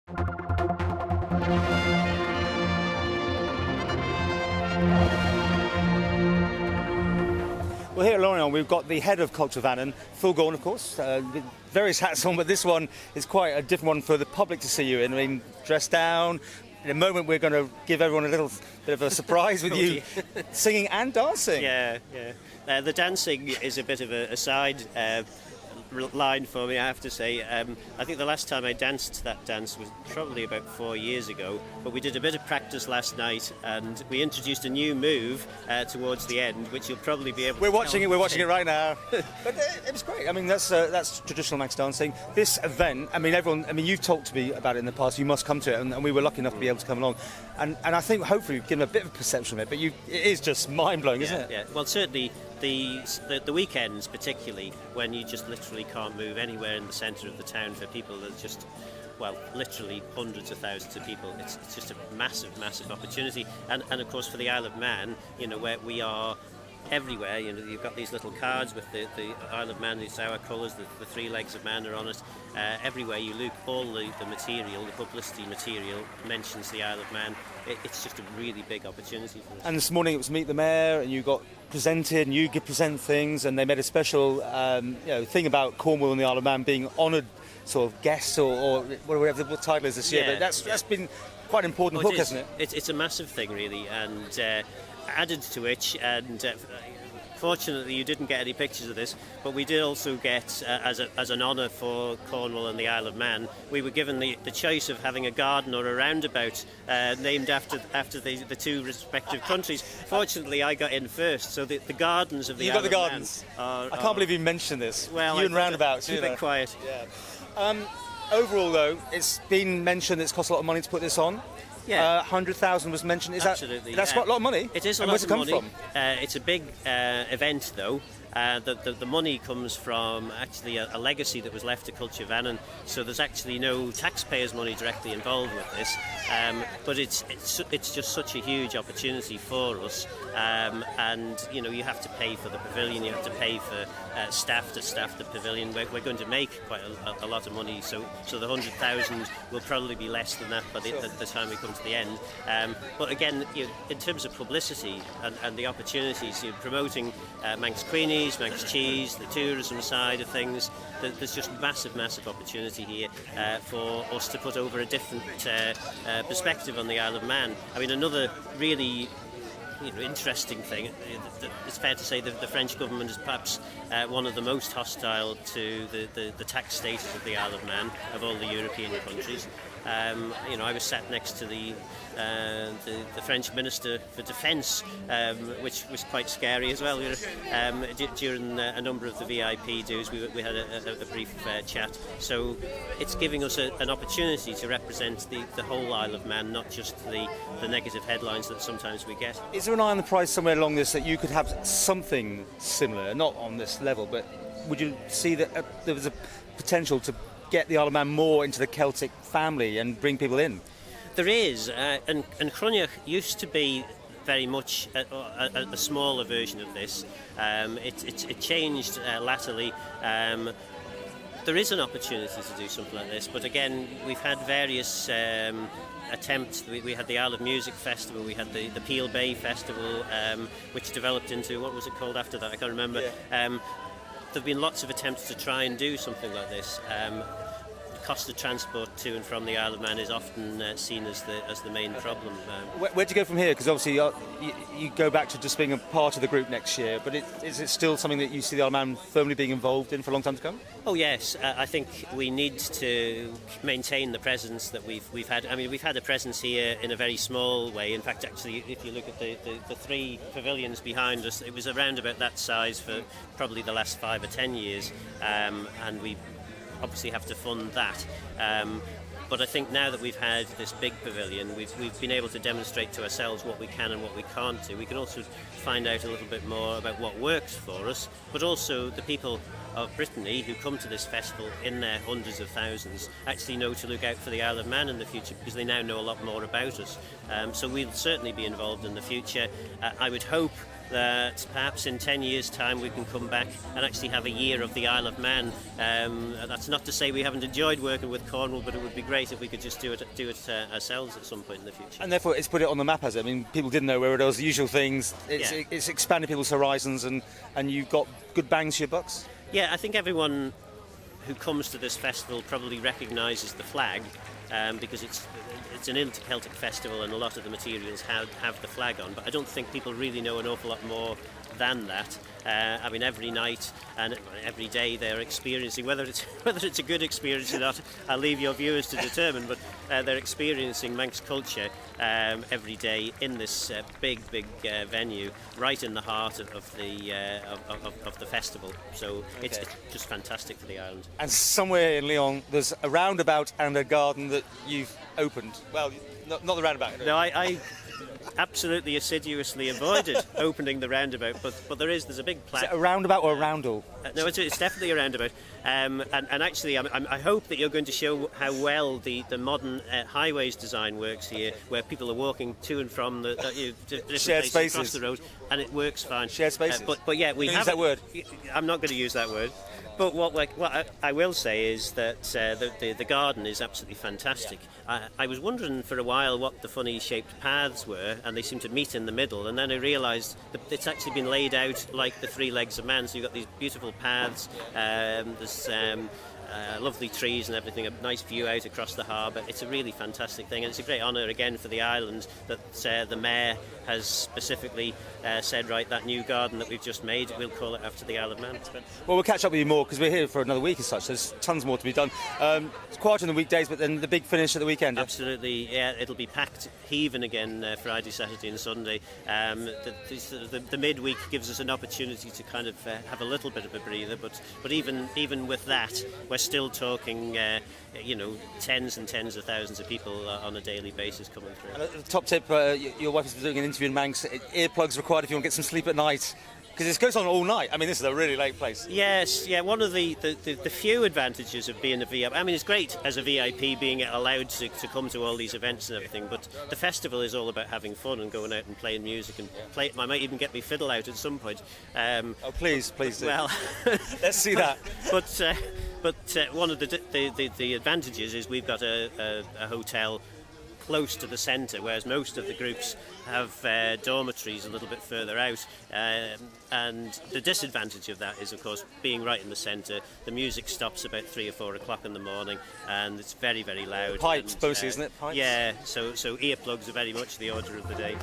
Well, here at Lorient, we've got the head of culture, Vannin, full Gawne, of course, with various hats on, but this one is quite a different one for the public to see you in. I mean, dressed down. In a moment, we're going to give everyone a little bit of a surprise with you singing and dancing. Yeah. The dancing is a bit of a side line for me, I have to say. I think the last time I danced that dance was probably about 4 years ago, but we did a bit of practice last night and we introduced a new move towards the end, which you'll probably be able We're watching it right now. But it was great. I mean, that's traditional Manx dancing. This event, you've talked to me about it in the past, you must come to it, and we were lucky enough to be able to come along. And I think hopefully we've given a bit of a perception of it, but it is just mind-blowing, isn't it? Yeah, well, certainly the weekends, particularly when you just literally can't move anywhere in the centre of the town for people that just, well, literally hundreds of thousands of people. It's just a massive opportunity. And of course for the Isle of Man, where we are everywhere, you've got these little cards with the Isle of Man, these our colours, the three legs of man are on it. Everywhere you look, all the material, the publicity material mentions the Isle of Man. It's just a really big opportunity for us. And this morning it was Meet the Mayor, and you got presented, and you present things, and they made a special thing about Cornwall and the Isle of Man being honoured sort of guests or whatever the title is this year. But that's been quite an important hook, hasn't it? It's a massive thing, really, and added to which, and fortunately you didn't get any pictures of this, but we did also get, as an honour for Cornwall and the Isle of Man, we were given the choice of having a garden or a roundabout named after the two respective countries. Fortunately, I got in first, so the gardens of the Isle of Man. You got the gardens. I can't believe you mentioned this. Well, you and roundabouts. Keep it quiet. Yeah. Overall, though, it's been mentioned it's cost a lot of money to put this on. Yeah, 100,000 was mentioned. Absolutely. That's quite a lot of money. It is a lot of money. Where's it come from? It's a big event, though. The money comes from actually a legacy that was left to Culture Vannin, so there's actually no taxpayers' money directly involved with this, but it's just such a huge opportunity for us, and you have to pay for the pavilion, you have to pay for staff to staff the pavilion. We're going to make quite a lot of money, so the 100,000 will probably be less than that by the time we come to the end. But again, in terms of publicity and the opportunities, promoting Manx Queenies, Manx cheese, the tourism side of things, there's just massive opportunity here for us to put over a different perspective on the Isle of Man. I mean, another really interesting thing, it's fair to say that the French government is perhaps one of the most hostile to the tax status of the Isle of Man of all the European countries. I was sat next to the French Minister for Defence, which was quite scary as well. During a number of the VIP dues, we had a brief chat. So it's giving us an opportunity to represent the whole Isle of Man, not just the negative headlines that sometimes we get. Is there an eye on the prize somewhere along this that you could have something similar, not on this level, but would you see that there was a potential to get the Isle of Man more into the Celtic family and bring people in? There is, and Cronach used to be very much a smaller version of this. It changed latterly. There is an opportunity to do something like this, but again, we've had various attempts. We had the Isle of Music Festival, we had the Peel Bay Festival, which developed into, what was it called after that? I can't remember. Yeah. There have been lots of attempts to try and do something like this. The cost of transport to and from the Isle of Man is often seen as the main problem. Where'd you go from here? Because obviously you go back to just being a part of the group next year, but is it still something that you see the Isle of Man firmly being involved in for a long time to come? Oh yes, I think we need to maintain the presence that we've had. I mean, we've had a presence here in a very small way. In fact, actually, if you look at the three pavilions behind us, it was around about that size for probably the last 5 or 10 years, and we obviously have to fund that. But I think now that we've had this big pavilion, we've been able to demonstrate to ourselves what we can and what we can't do. We can also find out a little bit more about what works for us, but also the people of Brittany who come to this festival in their hundreds of thousands actually know to look out for the Isle of Man in the future, because they now know a lot more about us. So we'll certainly be involved in the future. I would hope that perhaps in 10 years' time we can come back and actually have a year of the Isle of Man. That's not to say we haven't enjoyed working with Cornwall, but it would be great if we could just do it ourselves at some point in the future. And therefore it's put it on the map, has it? I mean, people didn't know where it was, the usual things. Yeah. It's expanded people's horizons, and you've got good bangs for your bucks. Yeah, I think everyone who comes to this festival probably recognises the flag, because it's an Interceltic festival and a lot of the materials have the flag on, but I don't think people really know an awful lot more than that. I mean, every night and every day they're experiencing, whether it's a good experience or not, I'll leave your viewers to determine, but they're experiencing Manx culture every day in this big venue, right in the heart of the festival. So it's just fantastic for the island. And somewhere in Lyon, there's a roundabout and a garden that you've opened. Well, not the roundabout. No, I absolutely assiduously avoided opening the roundabout, but there's a big plaque. Is it a roundabout or a roundel? No, it's definitely a roundabout. And actually, I hope that you're going to show how well the modern highways design works here, where people are walking to and from the different shared places spaces across the road, and it works fine. Shared spaces. But yeah, we Don't have use that word. I'm not going to use that word. But what I will say is that the garden is absolutely fantastic. I was wondering for a while what the funny shaped paths were, and they seem to meet in the middle, and then I realised that it's actually been laid out like the three legs of man. So you've got these beautiful paths, there's lovely trees and everything, a nice view out across the harbour. It's a really fantastic thing, and it's a great honour again for the island that the Mayor has specifically said, right, that new garden that we've just made, we'll call it after the Isle of Man. Well, we'll catch up with you more because we're here for another week as such. There's tons more to be done. It's quiet on the weekdays, but then the big finish at the weekend. Absolutely, yeah. It'll be packed, heaving again Friday, Saturday and Sunday. The midweek gives us an opportunity to kind of have a little bit of a breather, but even with that, we're still talking tens and tens of thousands of people on a daily basis coming through. And the top tip, your wife is doing an interview in Manx. Earplugs required if you want to get some sleep at night, because this goes on all night. I mean, this is a really late place. Yes, yeah. One of the few advantages of being a VIP. I mean, it's great as a VIP being allowed to come to all these events and everything, but the festival is all about having fun and going out and playing music and play. I might even get my fiddle out at some point. Oh, please do. Well, let's see that. But one of the advantages is we've got a hotel close to the centre, whereas most of the groups have dormitories a little bit further out. And the disadvantage of that is, of course, being right in the centre. The music stops about 3 or 4 o'clock in the morning, and it's very, very loud. Pipes, mostly, isn't it? Pipes? Yeah, so earplugs are very much the order of the day.